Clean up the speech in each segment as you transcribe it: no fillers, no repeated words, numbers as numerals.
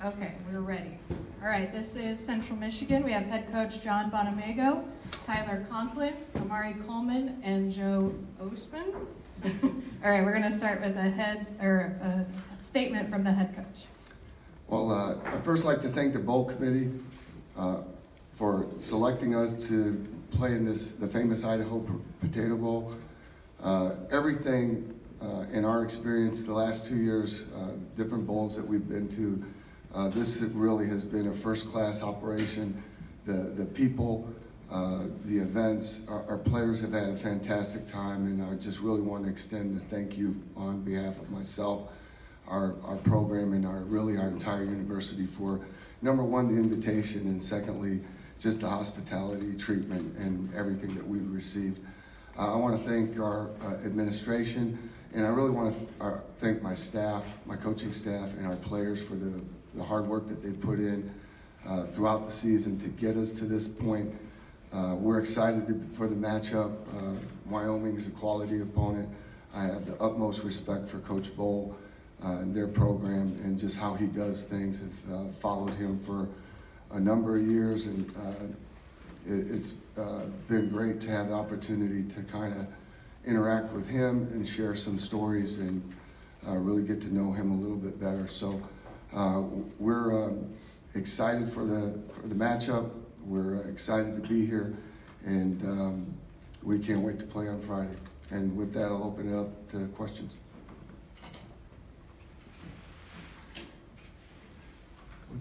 Okay, we're ready. All right, this is Central Michigan. We have head coach John Bonamego, Tyler Conklin, Amari Coleman, and Joe Ostman. All right, we're going to start with a statement from the head coach. Well, I'd first like to thank the bowl committee for selecting us to play in the famous Idaho Potato Bowl. Everything in our experience the last 2 years, different bowls that we've been to, this really has been a first-class operation. The people, the events, our players have had a fantastic time, and I just really want to extend a thank you on behalf of myself, our program, and our entire university for, number one, the invitation, and secondly, just the hospitality, treatment, and everything that we've received. I want to thank our administration, and I really want to thank my staff, my coaching staff, and our players for the hard work that they put in throughout the season to get us to this point. We're excited for the matchup. Wyoming is a quality opponent. I have the utmost respect for Coach Bowl and their program and just how he does things. I've followed him for a number of years, and it's been great to have the opportunity to kind of interact with him and share some stories and really get to know him a little bit better. So we're excited for the matchup. We're excited to be here, and we can't wait to play on Friday. And with that, I'll open it up to questions.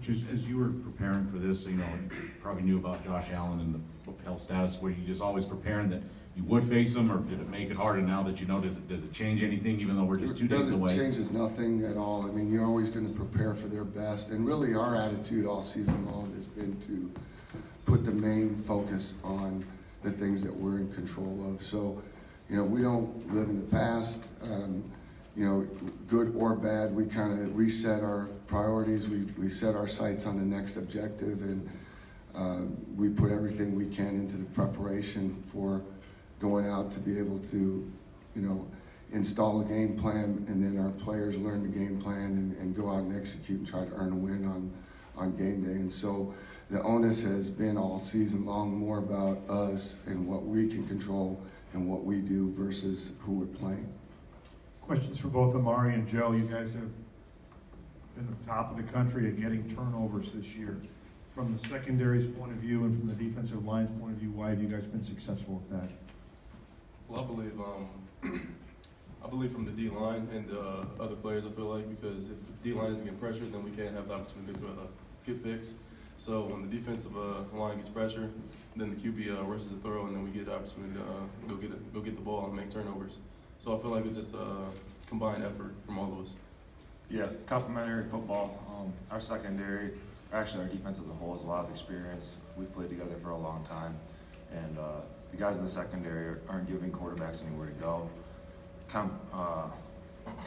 As you were preparing for this, you probably knew about Josh Allen and the health status. Were you just always preparing that you would face him, or did it make it harder now that you know? Does it change anything, even though we're just 2 days away? It changes nothing at all. I mean, you're always going to prepare for their best, and really our attitude all season long has been to put the main focus on the things that we're in control of. So, we don't live in the past. Good or bad, we kind of reset our priorities. We set our sights on the next objective, and we put everything we can into the preparation for going out to be able to, install a game plan, and then our players learn the game plan and go out and execute and try to earn a win on game day. And so the onus has been all season long more about us and what we can control and what we do versus who we're playing. Questions for both Amari and Joe. You guys have been at the top of the country at getting turnovers this year. From the secondary's point of view and from the defensive line's point of view, why have you guys been successful at that? Well, I believe from the D-line and other players, I feel like, because if the D-line isn't getting pressured, then we can't have the opportunity to get picks. So when the defensive line gets pressure, then the QB rushes the throw, and then we get the opportunity to go get the ball and make turnovers. So I feel like it's just a combined effort from all of us. Yeah, complementary football. Our secondary, actually our defense as a whole, has a lot of experience. We've played together for a long time, and the guys in the secondary aren't giving quarterbacks anywhere to go.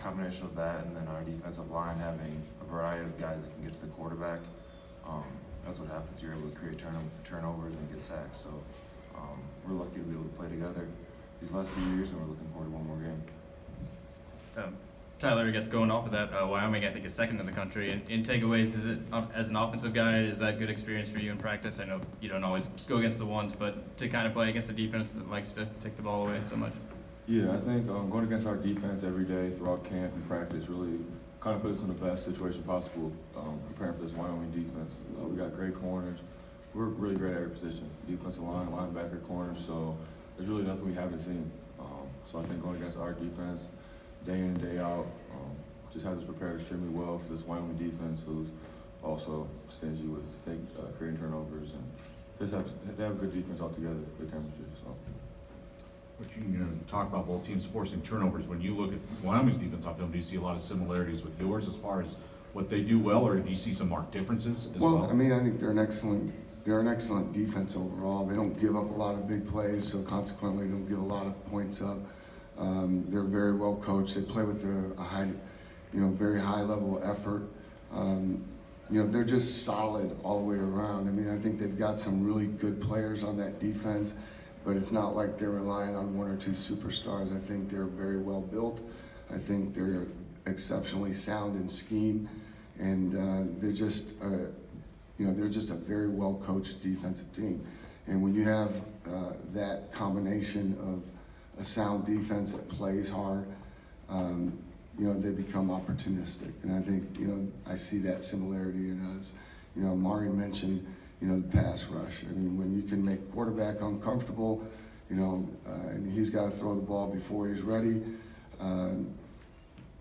Combination of that, and then our defensive line having a variety of guys that can get to the quarterback. That's what happens. You're able to create turnovers and get sacks. So we're lucky to be able to play together these last few years, and we're looking forward to one more game. Tyler, I guess going off of that, Wyoming, I think, is second in the country. In takeaways, is it, as an offensive guy, is that good experience for you in practice? I know you don't always go against the ones, but to kind of play against a defense that likes to take the ball away so much. Yeah, I think going against our defense every day throughout camp and practice really kind of puts us in the best situation possible preparing for this Wyoming defense. We got great corners. We're really great at every position, defensive line, linebacker, corners, so there's really nothing we haven't seen. So I think going against our defense day in and day out just has us prepared extremely well for this Wyoming defense, who's also stingy with creating turnovers, and just they have a good defense altogether, good chemistry. So. But you talk about both teams forcing turnovers. When you look at Wyoming's defense off film, do you see a lot of similarities with yours as far as what they do well, or do you see some marked differences as well? Well, I mean, I think they're an excellent defense overall. They don't give up a lot of big plays, so consequently they don't give a lot of points up. They're very well coached. They play with a high, very high level of effort. They're just solid all the way around. I mean, I think they've got some really good players on that defense, but it's not like they're relying on one or two superstars. I think they're very well built. I think they're exceptionally sound in scheme, and they're just they're just a very well coached defensive team. And when you have that combination of a sound defense that plays hard, they become opportunistic. And I think, I see that similarity in us. Amari mentioned, the pass rush. I mean, when you can make quarterback uncomfortable, and he's got to throw the ball before he's ready,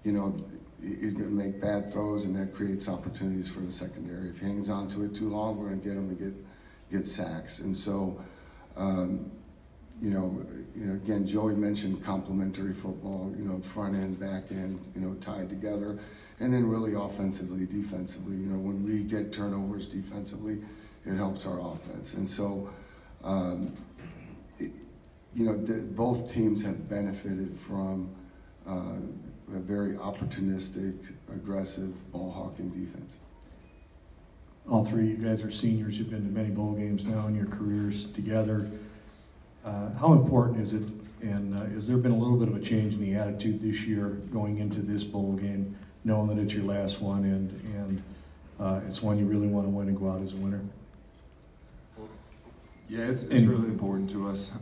he's going to make bad throws, and that creates opportunities for the secondary. If he hangs on to it too long, we're going to get him to get sacks. And so, again, Joey mentioned complementary football, front end, back end, tied together, and then really offensively, defensively. When we get turnovers defensively, it helps our offense. And so, both teams have benefited from a very opportunistic, aggressive, ball-hawking defense. All three of you guys are seniors. You've been to many bowl games now in your careers together. How important is it, and has there been a little bit of a change in the attitude this year going into this bowl game, knowing that it's your last one and it's one you really want to win and go out as a winner? Yeah, it's really important to us.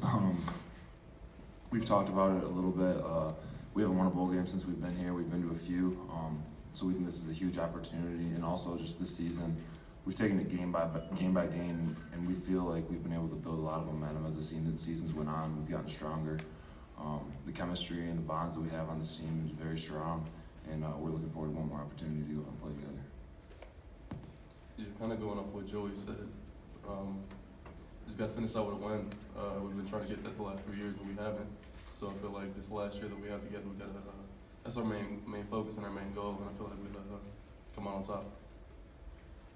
We've talked about it a little bit. We haven't won a bowl game since we've been here. We've been to a few, so we think this is a huge opportunity. And also, just this season, we've taken it game by game, and we feel like we've been able to build a lot of momentum as the seasons went on. We've gotten stronger. The chemistry and the bonds that we have on this team is very strong, and we're looking forward to one more opportunity to go and play together. Yeah, kind of going off what Joey said. Just got to finish out with a win. We've been trying to get that the last 3 years, and we haven't. So I feel like this last year that we have together, we got that's our main focus and our main goal, and I feel like we're gonna come out on top.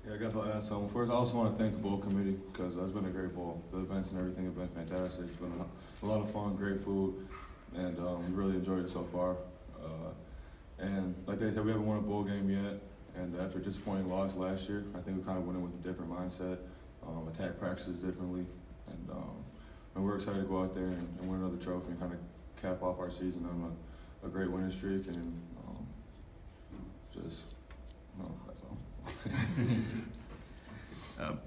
Yeah, I guess I'll add something. First, I also want to thank the bowl committee because it's been a great bowl. The events and everything have been fantastic. It's been a lot of fun, great food, and we really enjoyed it so far. And like they said, we haven't won a bowl game yet, and after a disappointing loss last year, I think we kind of went in with a different mindset, attack practices differently, and we're excited to go out there and win another trophy and kind of cap off our season on a great winning streak, and that's all.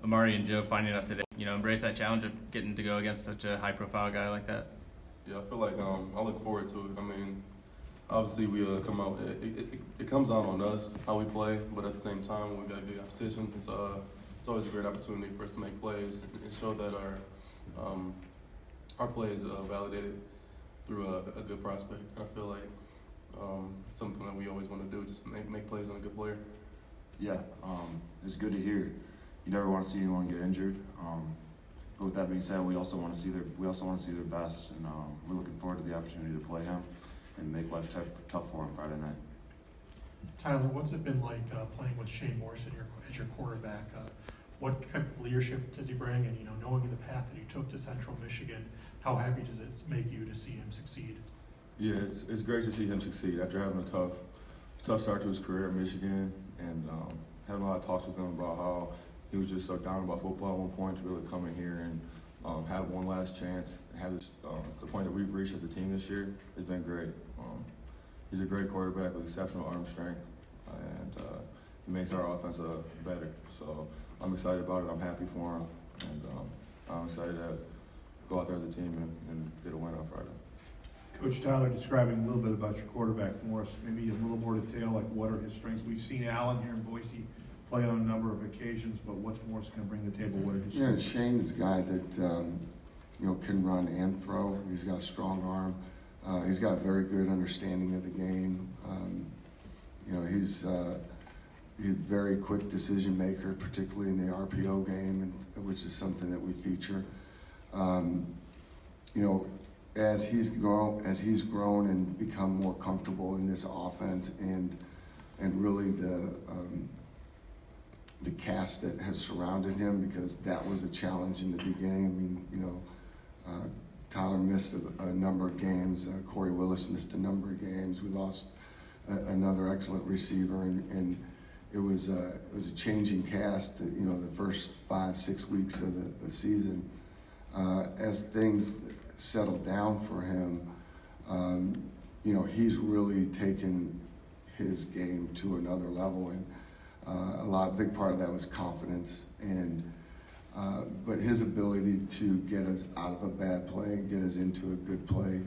Amari and Joe, finding enough today, embrace that challenge of getting to go against such a high-profile guy like that? Yeah, I feel like I look forward to it. I mean, obviously we come out. It comes down on us how we play, but at the same time, when we got good competition, it's always a great opportunity for us to make plays and show that our play is validated through a good prospect. I feel like it's something that we always want to do, just make plays on a good player. Yeah, it's good to hear. You never want to see anyone get injured. But with that being said, we also want to see their best, and we're looking forward to the opportunity to play him and make life tough for him Friday night. Tyler, what's it been like playing with Shane Morrison as your quarterback? What type of leadership does he bring? And knowing the path that he took to Central Michigan, how happy does it make you to see him succeed? Yeah, it's great to see him succeed after having a tough start to his career at Michigan, and having a lot of talks with him about how he was just so down about football at one point to really come in here and have one last chance and have this, the point that we've reached as a team this year has been great. He's a great quarterback with exceptional arm strength, and he makes our offense better. So I'm excited about it. I'm happy for him, and I'm excited to go out there as a team and get a win on Friday. Coach Tyler, describing a little bit about your quarterback, Morris, maybe a little more detail, like what are his strengths? We've seen Allen here in Boise play on a number of occasions, but what's Morris going to bring to the table? What are his strengths? Shane's a guy that can run and throw. He's got a strong arm. He's got a very good understanding of the game. He's a very quick decision maker, particularly in the RPO game, which is something that we feature. As he's grown and become more comfortable in this offense, and really the cast that has surrounded him, because that was a challenge in the beginning. I mean, Tyler missed a number of games. Corey Willis missed a number of games. We lost another excellent receiver, and it was a changing cast. The first 5-6 weeks of the season, as things settled down for him, he's really taken his game to another level, A big part of that was confidence, and but his ability to get us out of a bad play, get us into a good play,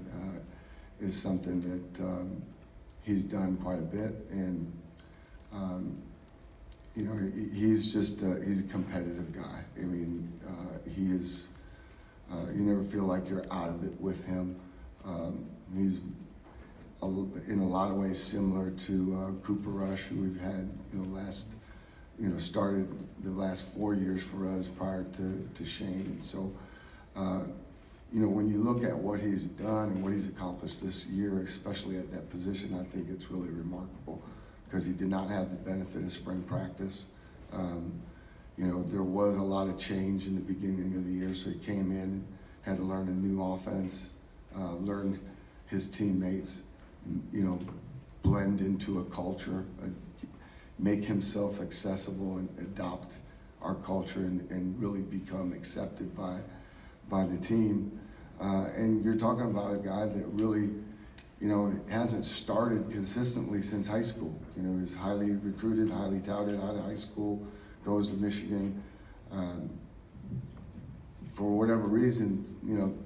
is something that he's done quite a bit, and you know, he's just he's a competitive guy. I mean, he is. You never feel like you're out of it with him. He's in a lot of ways similar to Cooper Rush, who we've had, started the last 4 years for us prior to Shane. And so, when you look at what he's done and what he's accomplished this year, especially at that position, I think it's really remarkable because he did not have the benefit of spring practice. There was a lot of change in the beginning of the year, so he came in, had to learn a new offense, learn his teammates, blend into a culture, make himself accessible and adopt our culture and really become accepted by the team. And you're talking about a guy that really, hasn't started consistently since high school. He's highly recruited, highly touted out of high school, goes to Michigan. For whatever reason,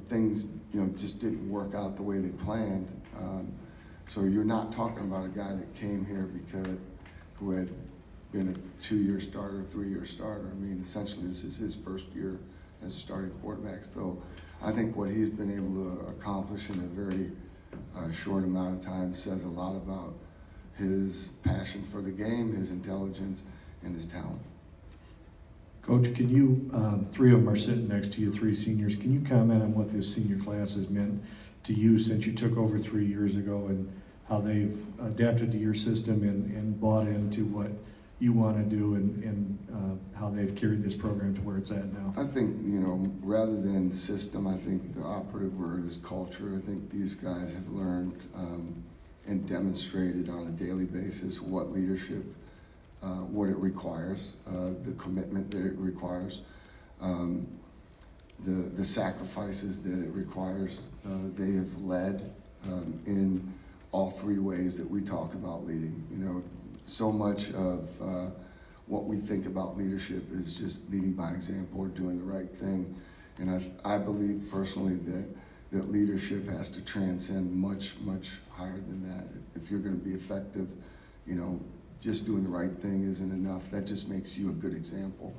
things, just didn't work out the way they planned. So you're not talking about a guy that came here who had been a 2-year starter, 3-year starter. I mean, essentially this is his first year as a starting quarterback. So I think what he's been able to accomplish in a very short amount of time says a lot about his passion for the game, his intelligence, and his talent. Coach, can you, 3 of them are sitting next to you, 3 seniors. Can you comment on what this senior class has meant to you since you took over 3 years ago and how they've adapted to your system and bought into what you want to do and how they've carried this program to where it's at now? I think, rather than system, I think the operative word is culture. I think these guys have learned and demonstrated on a daily basis what leadership what it requires, the commitment that it requires, the sacrifices that it requires. They have led in all 3 ways that we talk about leading. So much of what we think about leadership is just leading by example or doing the right thing. And I believe personally that leadership has to transcend much, much higher than that. If you're going to be effective, just doing the right thing isn't enough. That just makes you a good example.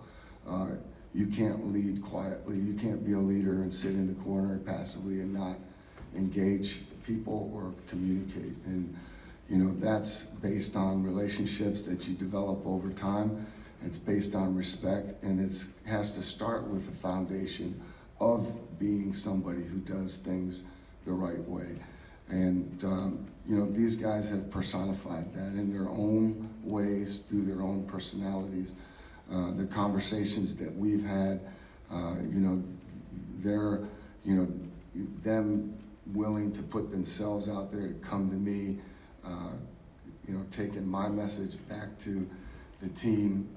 You can't lead quietly. You can't be a leader and sit in the corner passively and not engage people or communicate. And that's based on relationships that you develop over time. It's based on respect, and it has to start with the foundation of being somebody who does things the right way. And these guys have personified that in their own ways, through their own personalities. The conversations that we've had, they're, them willing to put themselves out there to come to me, taking my message back to the team.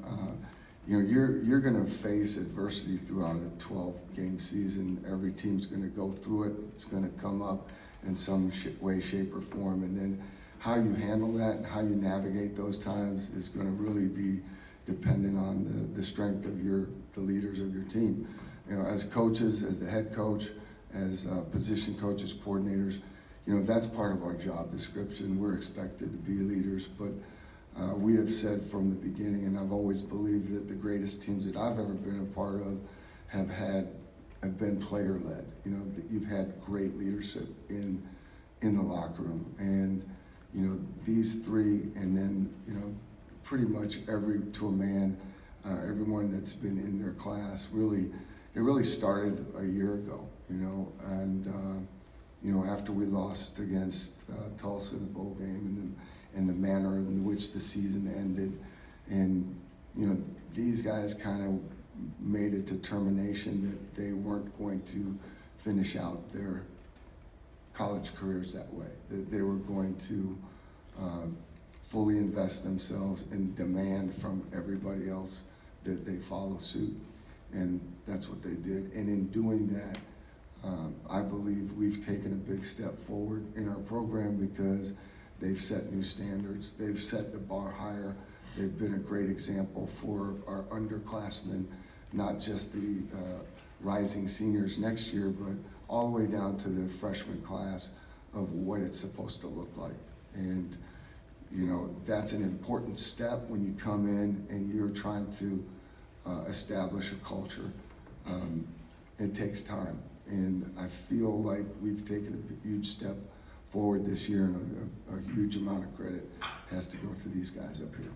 You're going to face adversity throughout a 12-game season. Every team's going to go through it. It's going to come up in some way, shape, or form. And then how you handle that and how you navigate those times is going to really be dependent on the strength of the leaders of your team. As coaches, as the head coach, as position coaches, coordinators, that's part of our job description. We're expected to be leaders, but we have said from the beginning, and I've always believed that the greatest teams that I've ever been a part of have been player-led. That you've had great leadership in the locker room, and these 3, and then pretty much to a man, everyone that's been in their class it really started a year ago. And after we lost against Tulsa in the bowl game, and the manner in which the season ended, and these guys kind of made a determination that they weren't going to finish out their college careers that way, that they were going to fully invest themselves and demand from everybody else that they follow suit. And that's what they did. And in doing that, I believe we've taken a big step forward in our program because they've set new standards. They've set the bar higher They've been a great example for our underclassmen, not just the rising seniors next year, but all the way down to the freshman class of what it's supposed to look like. And you know, that's an important step when you come in and you're trying to establish a culture. It takes time, and I feel like we've taken a huge step forward this year, and a huge amount of credit has to go to these guys up here.